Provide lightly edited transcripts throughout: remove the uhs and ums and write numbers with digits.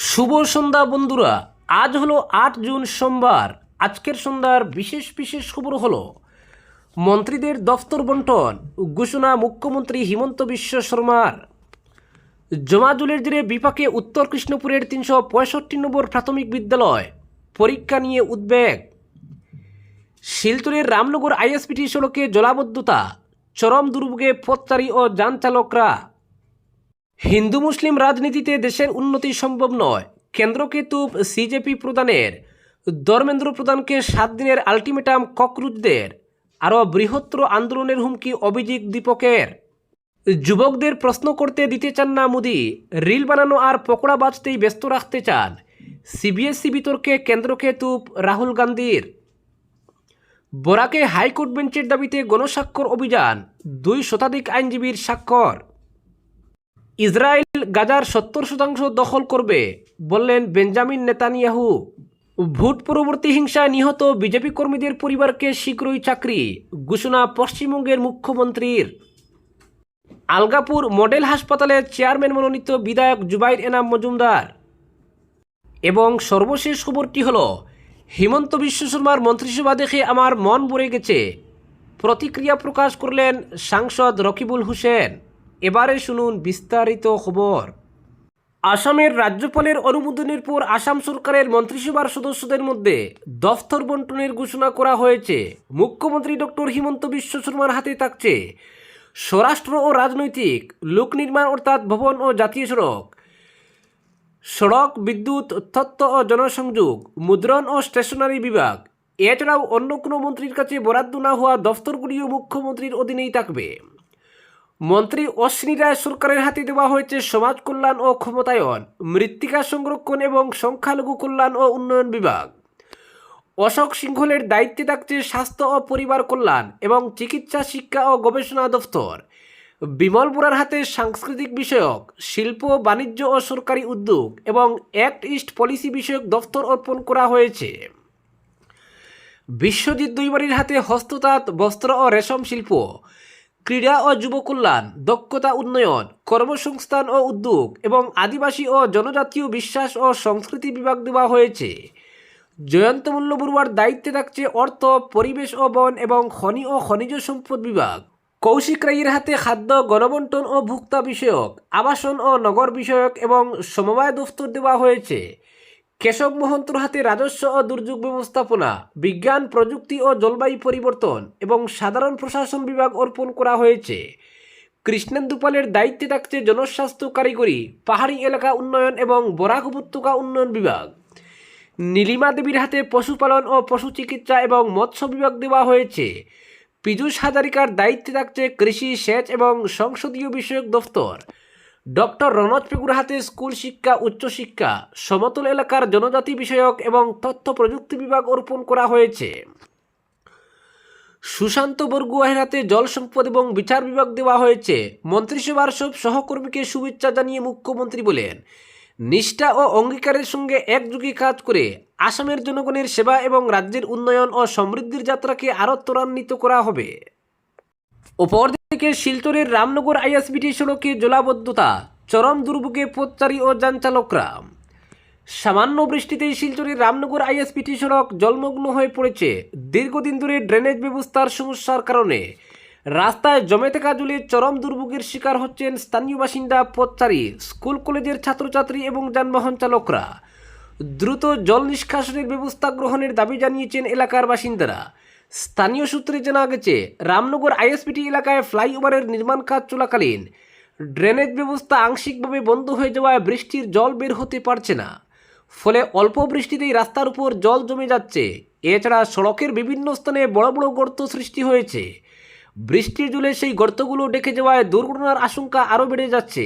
শুভ সন্ধ্যা বন্ধুরা। আজ হলো 8 জুন সোমবার। আজকের সন্ধ্যার বিশেষ বিশেষ খবর হলো মন্ত্রীদের দফতর বন্টন, ঘোষণা মুখ্যমন্ত্রী হিমন্ত বিশ্ব শর্মার। জমাজুলের জেরে বিপাকে উত্তর কৃষ্ণপুরের 365 নম্বর প্রাথমিক বিদ্যালয়, পরীক্ষা নিয়ে উদ্বেগ। শিলচরের রামনগর আইএসপিটি সড়কে জলাবদ্ধতা, চরম দুর্ভোগে পথচারী ও যান চালকরা। হিন্দু মুসলিম রাজনীতিতে দেশের উন্নতি সম্ভব নয়, কেন্দ্রকে তুপ সিজেপি প্রধানের। ধর্মেন্দ্র প্রধানকে 7 দিনের আলটিমেটাম ককরুচদের। আরও বৃহত্তর আন্দোলনের হুমকি অভিজিৎ দীপকের। যুবকদের প্রশ্ন করতে দিতে চান না মোদি, রিল বানানো আর পকোড়া বাজতেই ব্যস্ত রাখতে চান। সিবিএসসি বিতর্কে কেন্দ্রকে তুপ রাহুল গান্ধীর। বরাকে হাইকোর্ট বেঞ্চের দাবিতে গণস্বাক্ষর অভিযান, 2 শতাধিক আইনজীবীর স্বাক্ষর। ইসরায়েল গাজার 70% দখল করবে বললেন বেঞ্জামিন নেতানিয়াহু। ভোট পরবর্তী হিংসায় নিহত বিজেপি কর্মীদের পরিবারকে শীঘ্রই চাকরি, ঘোষণা পশ্চিমবঙ্গের মুখ্যমন্ত্রীর। আলগাপুর মডেল হাসপাতালের চেয়ারম্যান মনোনীত বিধায়ক জুবাইর এনাম মজুমদার। এবং সর্বশেষ খবরটি হলো হিমন্ত বিশ্ব শর্মার মন্ত্রিসভা দেখে আমার মন ভরে গেছে, প্রতিক্রিয়া প্রকাশ করলেন সাংসদ রকিবুল হোসেন। এবারে শুনুন বিস্তারিত খবর। আসামের রাজ্যপালের অনুমোদনের পর আসাম সরকারের মন্ত্রিসভার সদস্যদের মধ্যে দফতর বন্টনের ঘোষণা করা হয়েছে। মুখ্যমন্ত্রী ডক্টর হিমন্ত বিশ্ব শর্মার হাতে থাকছে স্বরাষ্ট্র ও রাজনৈতিক, লোক নির্মাণ অর্থাৎ ভবন ও জাতীয় সড়ক, সড়ক, বিদ্যুৎ, তথ্য ও জনসংযোগ, মুদ্রণ ও স্টেশনারি বিভাগ। এছাড়াও অন্য কোনো মন্ত্রীর কাছে বরাদ্দ না হওয়া দফতরগুলিও মুখ্যমন্ত্রীর অধীনেই থাকবে। মন্ত্রী অশ্বিনী রায় সরকারের হাতে দেওয়া হয়েছে সমাজ কল্যাণ ও ক্ষমতায়ন, মৃত্তিকা সংরক্ষণ এবং সংখ্যালঘু কল্যাণ ও উন্নয়ন বিভাগ। অশোক সিংহলের দায়িত্বে থাকছে স্বাস্থ্য ও পরিবার কল্যাণ এবং চিকিৎসা, শিক্ষা ও গবেষণা দফতর। বিমল বোরার হাতে সাংস্কৃতিক বিষয়ক, শিল্প, বাণিজ্য ও সরকারি উদ্যোগ এবং অ্যাক্ট ইস্ট পলিসি বিষয়ক দফতর অর্পণ করা হয়েছে। বিশ্বজিৎ দৈবারীর হাতে হস্ততাঁত, বস্ত্র ও রেশম শিল্প, ক্রীড়া ও যুব কল্যাণ, দক্ষতা উন্নয়ন, কর্মসংস্থান ও উদ্যোগ এবং আদিবাসী ও জনজাতীয় বিশ্বাস ও সংস্কৃতি বিভাগ দেওয়া হয়েছে। জয়ন্ত মল্ল বড়ুয়ার দায়িত্বে থাকছে অর্থ, পরিবেশ ও বন এবং খনি ও খনিজ সম্পদ বিভাগ। কৌশিক রায়ের হাতে খাদ্য, গণবন্টন ও ভোক্তা বিষয়ক, আবাসন ও নগর বিষয়ক এবং সমবায় দফতর দেওয়া হয়েছে। কেশব মহন্তর হাতে রাজস্ব ও দুর্যোগ ব্যবস্থাপনা, বিজ্ঞান, প্রযুক্তি ও জলবায়ু পরিবর্তন এবং সাধারণ প্রশাসন বিভাগ অর্পণ করা হয়েছে। কৃষ্ণেন্দু পালের দায়িত্বে থাকছে জনস্বাস্থ্য, কারিগরি, পাহাড়ি এলাকা উন্নয়ন এবং বরাক উপত্যকা উন্নয়ন বিভাগ। নীলিমা দেবীর হাতে পশুপালন ও পশু চিকিৎসা এবং মৎস্য বিভাগ দেওয়া হয়েছে। পীযূষ হাজারিকার দায়িত্বে থাকছে কৃষি, সেচ এবং সংসদীয় বিষয়ক দফতর। ডক্টর রনজ পেগুর হাতে স্কুল শিক্ষা, উচ্চশিক্ষা, সমতল এলাকার জনজাতি বিষয়ক এবং তথ্য প্রযুক্তি বিভাগ অর্পণ করা হয়েছে। সুশান্ত বরগুয়াহের হাতে জল সম্পদ এবং বিচার বিভাগ দেওয়া হয়েছে। মন্ত্রিসভার সব সহকর্মীকে শুভেচ্ছা জানিয়ে মুখ্যমন্ত্রী বলেন, নিষ্ঠা ও অঙ্গীকারের সঙ্গে একযোগে কাজ করে আসামের জনগণের সেবা এবং রাজ্যের উন্নয়ন ও সমৃদ্ধির যাত্রাকে আরও ত্বরান্বিত করা হবে। অপরদিকে শিলচরের রামনগর আইএসবিটি সড়কে জলাবদ্ধতা, চরম দুর্ভোগে পথচারী ও যান চালকরা। সামান্য বৃষ্টিতেই শিলচরের রামনগর আইএসবিটি সড়ক জলমগ্ন হয়ে পড়েছে। দীর্ঘদিন ধরে ড্রেনেজ ব্যবস্থার সমস্যার কারণে রাস্তায় জমে থাকা জলে চরম দুর্ভোগের শিকার হচ্ছেন স্থানীয় বাসিন্দা, পথচারী, স্কুল কলেজের ছাত্রছাত্রী এবং যানবাহন চালকরা। দ্রুত জল নিষ্কাশনের ব্যবস্থা গ্রহণের দাবি জানিয়েছেন এলাকার বাসিন্দারা। স্থানীয় সূত্রে জানা গেছে, রামনগর আইএসপিটি এলাকায় ফ্লাইওভারের নির্মাণ কাজ চলাকালীন ড্রেনেজ ব্যবস্থা আংশিকভাবে বন্ধ হয়ে যাওয়ায় বৃষ্টির জল বের হতে পারছে না। ফলে অল্প বৃষ্টিতেই রাস্তার উপর জল জমে যাচ্ছে। এছাড়া সড়কের বিভিন্ন স্থানে বড় বড় গর্ত সৃষ্টি হয়েছে। বৃষ্টির জলে সেই গর্তগুলো ডেকে যাওয়ায় দুর্ঘটনার আশঙ্কা আরও বেড়ে যাচ্ছে।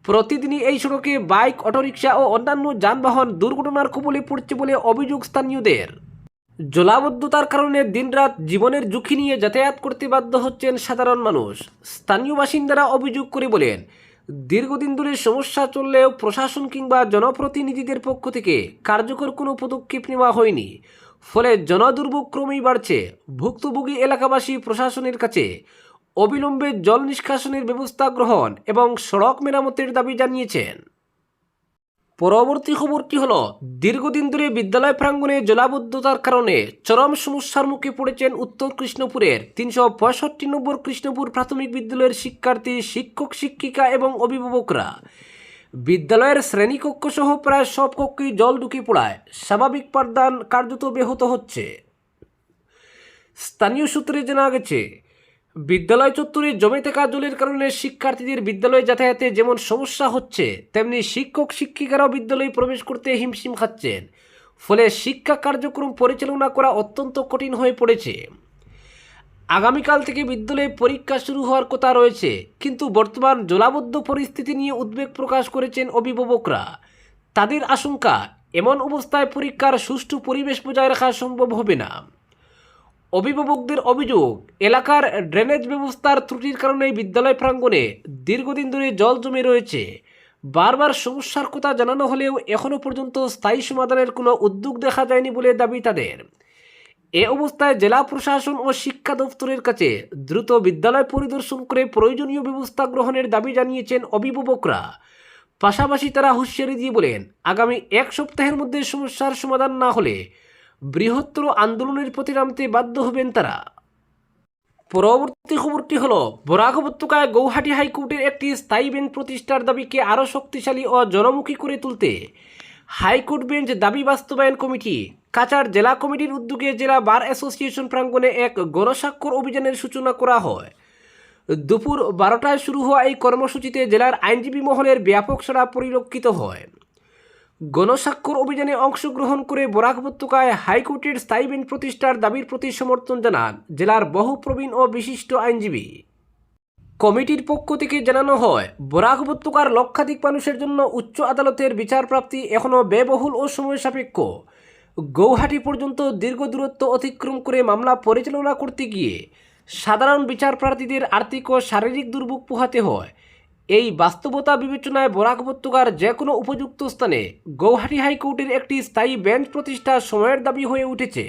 প্রতিদিনই এই সড়কে বাইক, অটোরিকশা ও অন্যান্য যানবাহন দুর্ঘটনার কবলে পড়ছে বলে অভিযোগ স্থানীয়দের। জলাবদ্ধতার কারণে দিনরাত জীবনের ঝুঁকি নিয়ে যাতায়াত করতে বাধ্য হচ্ছেন সাধারণ মানুষ। স্থানীয় বাসিন্দারা অভিযোগ করে বলেন, দীর্ঘদিন ধরে সমস্যা চললেও প্রশাসন কিংবা জনপ্রতিনিধিদের পক্ষ থেকে কার্যকর কোনো পদক্ষেপ নেওয়া হয়নি। ফলে জনদুর্ভোগ ক্রমেই বাড়ছে। ভুক্তভোগী এলাকাবাসী প্রশাসনের কাছে অবিলম্বে জল নিষ্কাশনের ব্যবস্থা গ্রহণ এবং সড়ক মেরামতের দাবি জানিয়েছেন। পরবর্তী খবরটি হলো, দীর্ঘদিন ধরে বিদ্যালয় প্রাঙ্গণে জলাবদ্ধতার কারণে চরম সমস্যার মুখে পড়েছেন উত্তর কৃষ্ণপুরের 365 নম্বর কৃষ্ণপুর প্রাথমিক বিদ্যালয়ের শিক্ষার্থী, শিক্ষক শিক্ষিকা এবং অভিভাবকরা। বিদ্যালয়ের শ্রেণীকক্ষ সহ প্রায় সব কক্ষেই জল ঢুকে পড়ায় স্বাভাবিক পাঠদান কার্যত ব্যাহত হচ্ছে। স্থানীয় সূত্রে জানা গেছে, বিদ্যালয় চত্বরে জমে থাকা জলের কারণে শিক্ষার্থীদের বিদ্যালয়ে যাতায়াতে যেমন সমস্যা হচ্ছে, তেমনি শিক্ষক শিক্ষিকারাও বিদ্যালয়ে প্রবেশ করতে হিমশিম খাচ্ছেন। ফলে শিক্ষা কার্যক্রম পরিচালনা করা অত্যন্ত কঠিন হয়ে পড়েছে। আগামীকাল থেকে বিদ্যালয়ে পরীক্ষা শুরু হওয়ার কথা রয়েছে, কিন্তু বর্তমান জলাবদ্ধ পরিস্থিতি নিয়ে উদ্বেগ প্রকাশ করেছেন অভিভাবকরা। তাদের আশঙ্কা, এমন অবস্থায় পরীক্ষার সুষ্ঠু পরিবেশ বজায় রাখা সম্ভব হবে না। অভিভাবকদের অভিযোগ, এলাকার ড্রেনেজ ব্যবস্থার ত্রুটির কারণে বিদ্যালয় প্রাঙ্গণে দীর্ঘদিন ধরে জল জমে রয়েছে। বারবার সমস্যার কথা জানানো হলেও এখনও পর্যন্ত স্থায়ী সমাধানের কোনো উদ্যোগ দেখা যায়নি বলে দাবি তাদের। এ অবস্থায় জেলা প্রশাসন ও শিক্ষা দপ্তরের কাছে দ্রুত বিদ্যালয় পরিদর্শন করে প্রয়োজনীয় ব্যবস্থা গ্রহণের দাবি জানিয়েছেন অভিভাবকরা। পাশাপাশি তারা হুঁশিয়ারি দিয়ে বলেন, আগামী এক সপ্তাহের মধ্যে সমস্যার সমাধান না হলে বৃহত্তর আন্দোলনের পথে নামতে বাধ্য হবেন তারা। পরবর্তী খবরটি হলো, বরাক উপত্যকায় গৌহাটি হাইকোর্টের একটি স্থায়ী বেঞ্চ প্রতিষ্ঠার দাবিকে আরও শক্তিশালী ও জনমুখী করে তুলতে হাইকোর্ট বেঞ্চ দাবি বাস্তবায়ন কমিটি কাছাড় জেলা কমিটির উদ্যোগে জেলা বার অ্যাসোসিয়েশন প্রাঙ্গণে এক গণস্বাক্ষর অভিযানের সূচনা করা হয়। দুপুর 12টায় শুরু হওয়া এই কর্মসূচিতে জেলার আইনজীবী মহলের ব্যাপক সাড়া পরিলক্ষিত হয়। গণস্বাক্ষর অভিযানে অংশগ্রহণ করে বরাক উপত্যকায় হাইকোর্টের স্থায়ী বেঞ্চ প্রতিষ্ঠার দাবির প্রতি সমর্থন জানান জেলার বহু প্রবীণ ও বিশিষ্ট আইনজীবী। কমিটির পক্ষ থেকে জানানো হয়, বরাক উপত্যকার লক্ষাধিক মানুষের জন্য উচ্চ আদালতের বিচার প্রাপ্তি এখনও ব্যয়বহুল ও সময় সাপেক্ষ। গৌহাটি পর্যন্ত দীর্ঘ দূরত্ব অতিক্রম করে মামলা পরিচালনা করতে গিয়ে সাধারণ বিচার প্রার্থীদের আর্থিক ও শারীরিক দুর্ভোগ পোহাতে হয়। এই বাস্তবতা বিবেচনায় বরাক উপত্যকার যে কোনো উপযুক্ত স্থানে গৌহাটি হাইকোর্টের একটি স্থায়ী বেঞ্চ প্রতিষ্ঠা সময়ের দাবি হয়ে উঠেছে।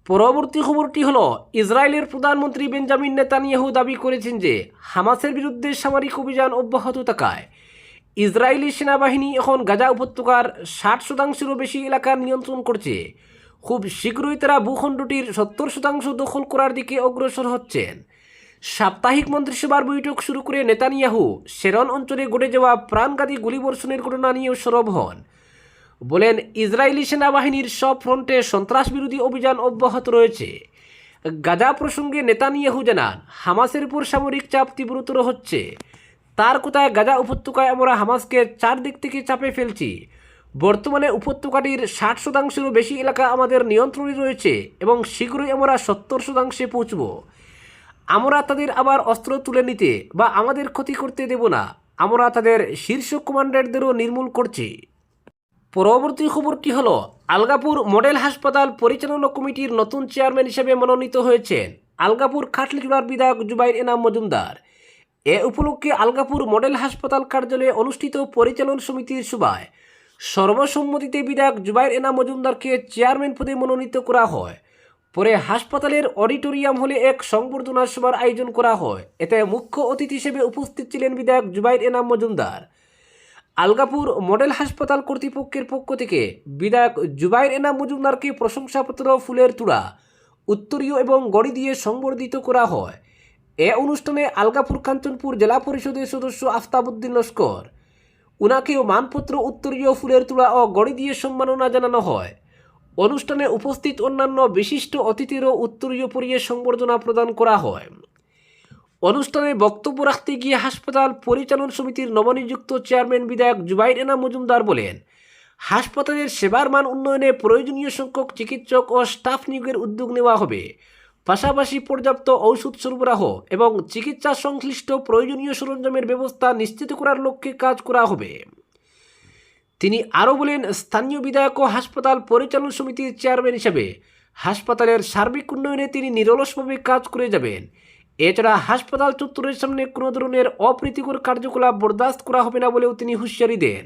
পরবর্তী খবরটি হলো, ইসরায়েলের প্রধানমন্ত্রী বেঞ্জামিন নেতানিয়াহু দাবি করেছেন যে হামাসের বিরুদ্ধে সামরিক অভিযান অব্যাহত থাকায় ইসরায়েলি সেনাবাহিনী এখন গাজা উপত্যকার 60%-এরও বেশি এলাকার নিয়ন্ত্রণ করছে। খুব শীঘ্রই তারা ভূখণ্ডটির 70% দখল করার দিকে অগ্রসর হচ্ছেন। সাপ্তাহিক মন্ত্রিসভার বৈঠক শুরু করে নেতানিয়াহু শেরন অঞ্চলে ঘটে যাওয়া প্রাণঘাতী গুলিবর্ষণের ঘটনা নিয়েও সরব হন। বলেন, ইসরায়েলি সেনাবাহিনীর সব ফ্রন্টে সন্ত্রাস বিরোধী অভিযান অব্যাহত রয়েছে। গাজা প্রসঙ্গে নেতানিয়াহু জানান, হামাসের উপর সামরিক চাপ তীব্রতর হচ্ছে। তার কথায়, গাজা উপত্যকায় আমরা হামাসকে চারদিক থেকে চাপে ফেলছি। বর্তমানে উপত্যকাটির 60%-এরও বেশি এলাকা আমাদের নিয়ন্ত্রণে রয়েছে এবং শীঘ্রই আমরা 70%-এ পৌঁছব। আমরা তাদের আবার অস্ত্র তুলে নিতে বা আমাদের ক্ষতি করতে দেব না। আমরা তাদের শীর্ষ কমান্ডারদেরও নির্মূল করছি। পরবর্তী খবরটি হলো, আলগাপুর মডেল হাসপাতাল পরিচালনা কমিটির নতুন চেয়ারম্যান হিসেবে মনোনীত হয়েছেন আলগাপুর খাটলিজোড়ার বিধায়ক জুবাইর এনাম মজুমদার। এ উপলক্ষে আলগাপুর মডেল হাসপাতাল কার্যালয়ে অনুষ্ঠিত পরিচালন সমিতির সভায় সর্বসম্মতিতে বিধায়ক জুবাইর এনাম মজুমদারকে চেয়ারম্যান পদে মনোনীত করা হয়। পরে হাসপাতালের অডিটোরিয়াম হলে এক সংবর্ধনা সভার আয়োজন করা হয়। এতে মুখ্য অতিথি হিসেবে উপস্থিত ছিলেন বিধায়ক জুবাইর এনাম মজুমদার। আলগাপুর মডেল হাসপাতাল কর্তৃপক্ষের পক্ষ থেকে বিধায়ক জুবাইর এনাম মজুমদারকে প্রশংসাপত্র, ফুলের তোড়া, উত্তরীয় এবং গড়ি দিয়ে সংবর্ধিত করা হয়। এ অনুষ্ঠানে আলগাপুর কাঞ্চনপুর জেলা পরিষদের সদস্য আফতাবউদ্দিন লস্কর, উনাকেও মানপত্র, উত্তরীয়, ফুলের তোড়া ও গড়ি দিয়ে সম্মাননা জানানো হয়। অনুষ্ঠানে উপস্থিত অন্যান্য বিশিষ্ট অতিথিরও উত্তরীয় পরিয়ে সংবর্ধনা প্রদান করা হয়। অনুষ্ঠানে বক্তব্য রাখতে গিয়ে হাসপাতাল পরিচালন সমিতির নবনিযুক্ত চেয়ারম্যান বিধায়ক জুবাইর এনাম মজুমদার বলেন, হাসপাতালের সেবার মান উন্নয়নে প্রয়োজনীয় সংখ্যক চিকিৎসক ও স্টাফ নিয়োগের উদ্যোগ নেওয়া হবে। পাশাপাশি পর্যাপ্ত ঔষধ সরবরাহ এবং চিকিৎসা সংশ্লিষ্ট প্রয়োজনীয় সরঞ্জামের ব্যবস্থা নিশ্চিত করার লক্ষ্যে কাজ করা হবে। তিনি আরও বলেন, স্থানীয় বিধায়ক ও হাসপাতাল পরিচালন সমিতির চেয়ারম্যান হিসেবে হাসপাতালের সার্বিক উন্নয়নে তিনি নিরলসভাবে কাজ করে যাবেন। এছাড়া হাসপাতাল চত্বরের সামনে কোনো ধরনের অপ্রীতিকর কার্যকলাপ বরদাস্ত করা হবে না বলেও তিনি হুঁশিয়ারি দেন।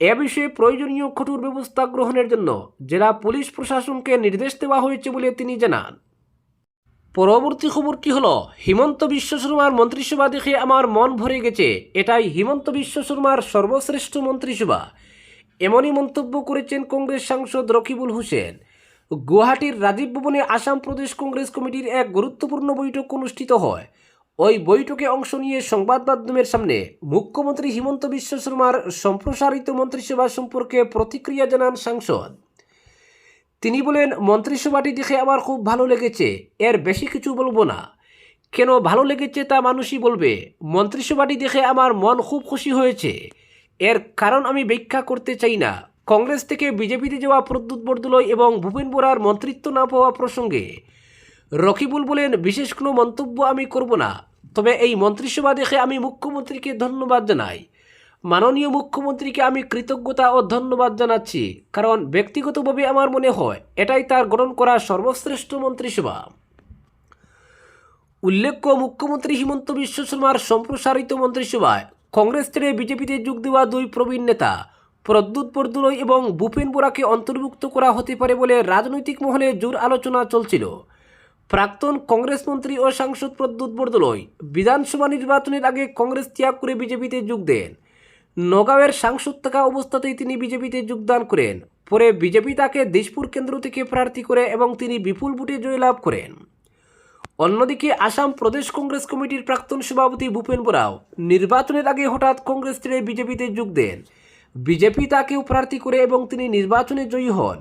এ বিষয়ে প্রয়োজনীয় কঠোর ব্যবস্থা গ্রহণের জন্য জেলা পুলিশ প্রশাসনকে নির্দেশ দেওয়া হয়েছে বলে তিনি জানান। পরবর্তী খবরটি হলো হিমন্ত বিশ্ব শর্মার মন্ত্রিসভা দেখে আমার মন ভরে গেছে, এটাই হিমন্ত বিশ্ব শর্মার সর্বশ্রেষ্ঠ মন্ত্রিসভা। এমনই মন্তব্য করেছেন কংগ্রেস সাংসদ রকিবুল হোসেন। গুয়াহাটির রাজীব ভবনে আসাম প্রদেশ কংগ্রেস কমিটির এক গুরুত্বপূর্ণ বৈঠক অনুষ্ঠিত হয়। ওই বৈঠকে অংশ নিয়ে সংবাদ মাধ্যমের সামনে মুখ্যমন্ত্রী হিমন্ত বিশ্ব শর্মার সম্প্রসারিত মন্ত্রিসভা সম্পর্কে প্রতিক্রিয়া জানান সাংসদ। তিনি বলেন, মন্ত্রিসভাটি দেখে আমার খুব ভালো লেগেছে, এর বেশি কিছু বলবো না। কেন ভালো লেগেছে তা মানুষই বলবে। মন্ত্রিসভাটি দেখে আমার মন খুব খুশি হয়েছে। এর কারণ আমি ব্যাখ্যা করতে চাই না। কংগ্রেস থেকে বিজেপিতে যাওয়া প্রদ্যুৎ বরদলৈ এবং ভূপেন বোরার মন্ত্রিত্ব না পাওয়া প্রসঙ্গে রকিবুল বলেন, বিশেষ কোনো মন্তব্য আমি করব না, তবে এই মন্ত্রিসভা দেখে আমি মুখ্যমন্ত্রীকে ধন্যবাদ জানাই। মাননীয় মুখ্যমন্ত্রীকে আমি কৃতজ্ঞতা ও ধন্যবাদ জানাচ্ছি, কারণ ব্যক্তিগতভাবে আমার মনে হয় এটাই তার গঠন করা সর্বশ্রেষ্ঠ মন্ত্রিসভা। উল্লেখ্য, মুখ্যমন্ত্রী হিমন্ত বিশ্ব শর্মার সম্প্রসারিত মন্ত্রিসভায় কংগ্রেস ছেড়ে বিজেপিতে যোগ দেওয়া দুই প্রবীণ নেতা প্রদ্যুৎ বরদলৈ এবং ভূপেন বোরাকে অন্তর্ভুক্ত করা হতে পারে বলে রাজনৈতিক মহলে জোর আলোচনা চলছিল। প্রাক্তন কংগ্রেস মন্ত্রী ও সাংসদ প্রদ্যুৎ বরদলৈ বিধানসভা নির্বাচনের আগে কংগ্রেস ত্যাগ করে বিজেপিতে যোগ দেন। নগাঁওয়ের সাংসদ থাকা অবস্থাতেই তিনি বিজেপিতে যোগদান করেন। পরে বিজেপি তাকে দিশপুর কেন্দ্র থেকে প্রার্থী করে এবং তিনি বিপুল ভোটে জয়লাভ করেন। অন্যদিকে আসাম প্রদেশ কংগ্রেস কমিটির প্রাক্তন সভাপতি ভূপেন বোরাও নির্বাচনের আগে হঠাৎ কংগ্রেস ছেড়ে বিজেপিতে যোগ দেন। বিজেপি তাকেও প্রার্থী করে এবং তিনি নির্বাচনে জয়ী হন।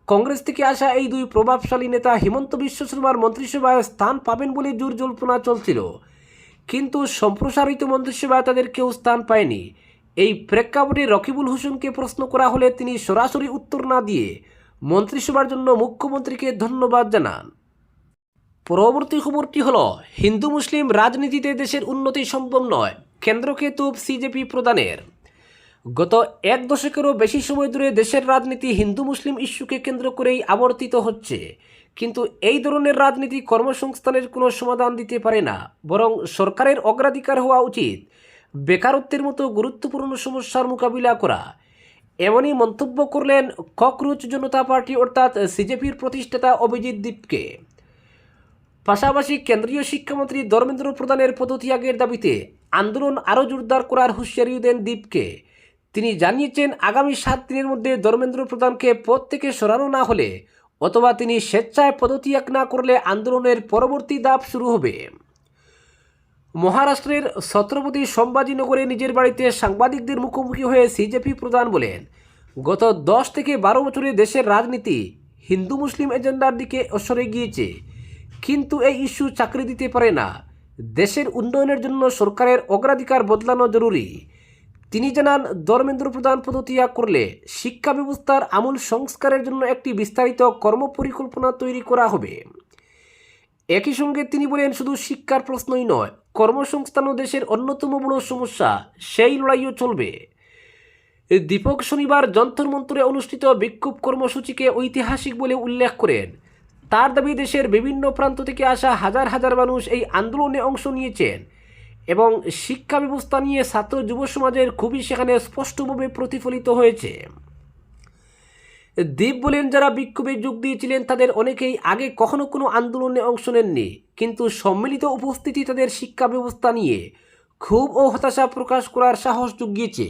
কংগ্রেস থেকে আসা এই দুই প্রভাবশালী নেতা হিমন্ত বিশ্ব শর্মার মন্ত্রিসভায় স্থান পাবেন বলে জোর জল্পনা চলছিল, কিন্তু সম্প্রসারিত মন্ত্রিসভায় তাদের কেউ স্থান পায়নি। এই প্রেক্ষাপটে রকিবুল হোসেনকে প্রশ্ন করা হলে তিনি সরাসরি উত্তর না দিয়ে মন্ত্রিসভার জন্য মুখ্যমন্ত্রীকে ধন্যবাদ জানান। পরবর্তী খবরটি হল, হিন্দু মুসলিম রাজনীতিতে দেশের উন্নতি সম্ভব নয়, কেন্দ্রকে তোপ সিজেপি প্রধানের। গত এক দশকেরও বেশি সময় ধরে দেশের রাজনীতি হিন্দু মুসলিম ইস্যুকে কেন্দ্র করেই আবর্তিত হচ্ছে, কিন্তু এই ধরনের রাজনীতি কর্মসংস্থানের কোনো সমাধান দিতে পারে না, বরং সরকারের অগ্রাধিকার হওয়া উচিত বেকারত্বের মতো গুরুত্বপূর্ণ সমস্যার মোকাবিলা করা। এমনই মন্তব্য করলেন ককরোচ জনতা পার্টি অর্থাৎ সিজেপির প্রতিষ্ঠাতা অভিজিৎ দীপকে। পাশাপাশি কেন্দ্রীয় শিক্ষামন্ত্রী ধর্মেন্দ্র প্রধানের পদত্যাগের দাবিতে আন্দোলন আরও জোরদার করার হুঁশিয়ারিও দেন দীপকে। তিনি জানিয়েছেন, আগামী 7 দিনের মধ্যে ধর্মেন্দ্র প্রধানকে পদ থেকে সরানো না হলে অথবা তিনি স্বেচ্ছায় পদত্যাগ না করলে আন্দোলনের পরবর্তী ধাপ শুরু হবে। মহারাষ্ট্রের ছত্রপতি সম্ভাজিনগরে নিজের বাড়িতে সাংবাদিকদের মুখোমুখি হয়ে সিজেপি প্রধান বলেন, গত 10 থেকে 12 বছরে দেশের রাজনীতি হিন্দু মুসলিম এজেন্ডার দিকে সরে গিয়েছে, কিন্তু এই ইস্যু চাকরি দিতে পারে না। দেশের উন্নয়নের জন্য সরকারের অগ্রাধিকার বদলানো জরুরি। তিনি জানান, ধর্মেন্দ্র প্রধান পদত্যাগ করলে শিক্ষা ব্যবস্থার আমূল সংস্কারের জন্য একটি বিস্তারিত কর্মপরিকল্পনা তৈরি করা হবে। একই সঙ্গে তিনি বলেন, শুধু শিক্ষার প্রশ্নই নয়, কর্মসংস্থানও দেশের অন্যতম বড় সমস্যা, সেই লড়াইও চলবে। দীপক শনিবার যন্তর মন্তরে অনুষ্ঠিত বিক্ষোভ কর্মসূচিকে ঐতিহাসিক বলে উল্লেখ করেন। তার দাবি, দেশের বিভিন্ন প্রান্ত থেকে আসা হাজার হাজার মানুষ এই আন্দোলনে অংশ নিয়েছেন এবং শিক্ষা ব্যবস্থা নিয়ে ছাত্র যুব সমাজের খুবই সেখানে স্পষ্টভাবে প্রতিফলিত হয়েছে। দীপ বলেন, যারা বিক্ষোভে যোগ দিয়েছিলেন তাদের অনেকেই আগে কখনো কোনো আন্দোলনে অংশ নেননি, কিন্তু সম্মিলিত উপস্থিতি তাদের শিক্ষা ব্যবস্থা নিয়ে ক্ষোভ ও হতাশা প্রকাশ করার সাহস জুগিয়েছে।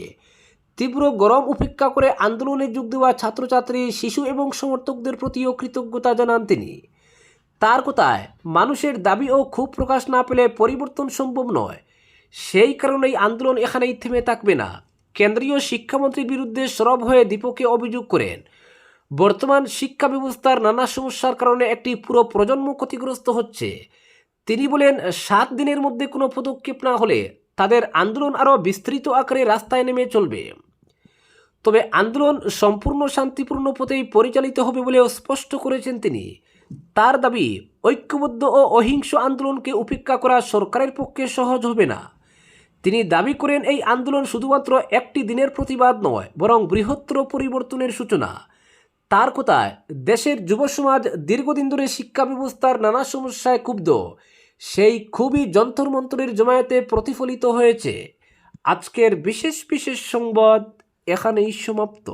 তীব্র গরম উপেক্ষা করে আন্দোলনে যোগ দেওয়া ছাত্রছাত্রী, শিশু এবং সমর্থকদের প্রতিও কৃতজ্ঞতা জানান তিনি। তার কথায়, মানুষের দাবি ও ক্ষোভ প্রকাশ না পেলে পরিবর্তন সম্ভব নয়। সেই কারণেই আন্দোলন এখানেই থেমে থাকবে না। কেন্দ্রীয় শিক্ষামন্ত্রীর বিরুদ্ধে সরব হয়ে দীপকে অভিযোগ করেন, বর্তমান শিক্ষা ব্যবস্থার নানা সমস্যার কারণে একটি পুরো প্রজন্ম ক্ষতিগ্রস্ত হচ্ছে। তিনি বলেন, 7 দিনের মধ্যে কোনো পদক্ষেপ না হলে তাদের আন্দোলন আরও বিস্তৃত আকারে রাস্তায় নেমে চলবে। তবে আন্দোলন সম্পূর্ণ শান্তিপূর্ণ পথেই পরিচালিত হবে বলেও স্পষ্ট করেছেন তিনি। তার দাবি, ঐক্যবদ্ধ ও অহিংস আন্দোলনকে উপেক্ষা করা সরকারের পক্ষে সহজ হবে না। তিনি দাবি করেন, এই আন্দোলন শুধুমাত্র একটি দিনের প্রতিবাদ নয়, বরং বৃহত্তর পরিবর্তনের সূচনা। তার কথায়, দেশের যুব সমাজ দীর্ঘদিন ধরে শিক্ষা ব্যবস্থার নানা সমস্যায় ক্ষুব্ধ। সেই খুবই যন্তর মন্তরের জমায়েতে প্রতিফলিত হয়েছে। আজকের বিশেষ সংবাদ এখানেই সমাপ্ত।